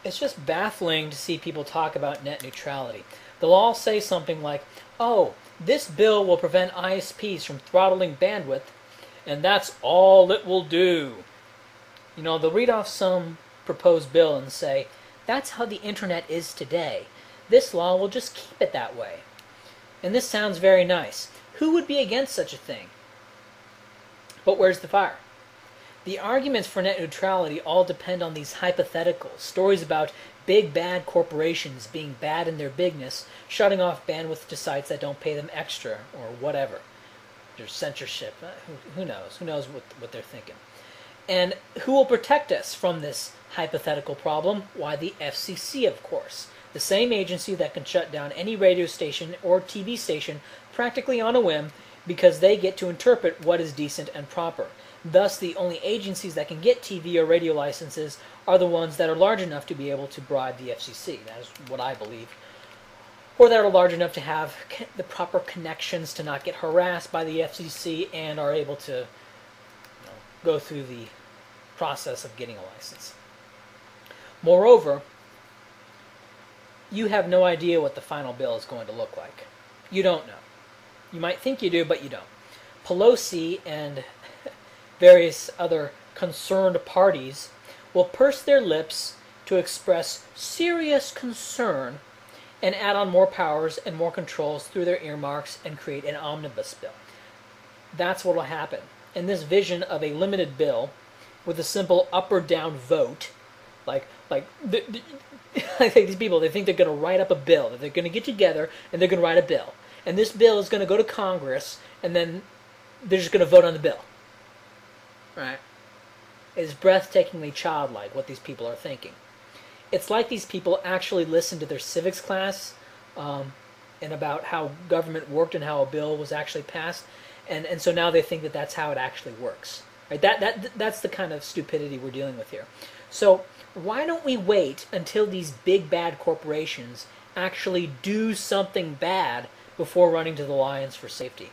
It's just baffling to see people talk about net neutrality. They'll all say something like, oh, this bill will prevent ISPs from throttling bandwidth, and that's all it will do. You know, they'll read off some proposed bill and say, that's how the internet is today. This law will just keep it that way. And this sounds very nice. Who would be against such a thing? But where's the fire? The arguments for net neutrality all depend on these hypotheticals, stories about big bad corporations being bad in their bigness, shutting off bandwidth to sites that don't pay them extra, or whatever. There's censorship. Who knows? Who knows what they're thinking? And who will protect us from this hypothetical problem? Why, the FCC, of course. The same agency that can shut down any radio station or TV station practically on a whim because they get to interpret what is decent and proper. Thus, the only agencies that can get TV or radio licenses are the ones that are large enough to be able to bribe the FCC. That is what I believe. Or that are large enough to have the proper connections to not get harassed by the FCC and are able to go through the process of getting a license. Moreover, you have no idea what the final bill is going to look like. You don't know. You might think you do, but you don't. Pelosi and various other concerned parties will purse their lips to express serious concern and add on more powers and more controls through their earmarks and create an omnibus bill. That's what will happen. And this vision of a limited bill with a simple up or down vote, I think these people, they think they're going to write up a bill, that they're going to get together and they're going to write a bill. And this bill is going to go to Congress and then they're just going to vote on the bill. Right? It's breathtakingly childlike what these people are thinking. It's like these people actually listened to their civics class and about how government worked and how a bill was actually passed. And so now they think that that's how it actually works. Right? That's the kind of stupidity we're dealing with here. So why don't we wait until these big bad corporations actually do something bad before running to the lions for safety?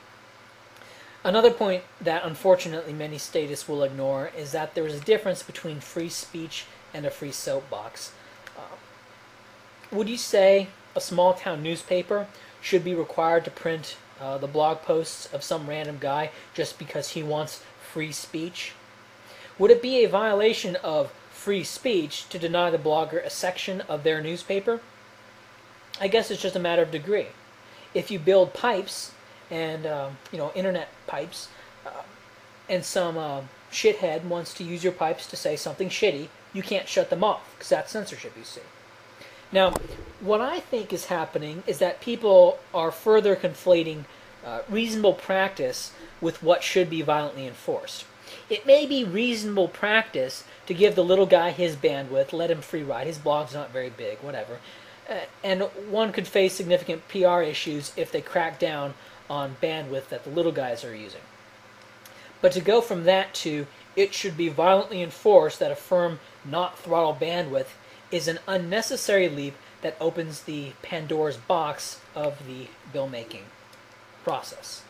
Another point that unfortunately many statists will ignore is that there is a difference between free speech and a free soapbox. Would you say a small town newspaper should be required to print the blog posts of some random guy just because he wants free speech? Would it be a violation of free speech to deny the blogger a section of their newspaper? I guess it's just a matter of degree. If you build pipes and internet pipes, and some shithead wants to use your pipes to say something shitty, you can't shut them off because that's censorship, you see. Now, what I think is happening is that people are further conflating reasonable practice with what should be violently enforced. It may be reasonable practice to give the little guy his bandwidth, let him free ride, his blog's not very big, whatever, and one could face significant PR issues if they crack down on bandwidth that the little guys are using. But to go from that to it should be violently enforced that a firm not throttle bandwidth is an unnecessary leap that opens the Pandora's box of the bill-making process.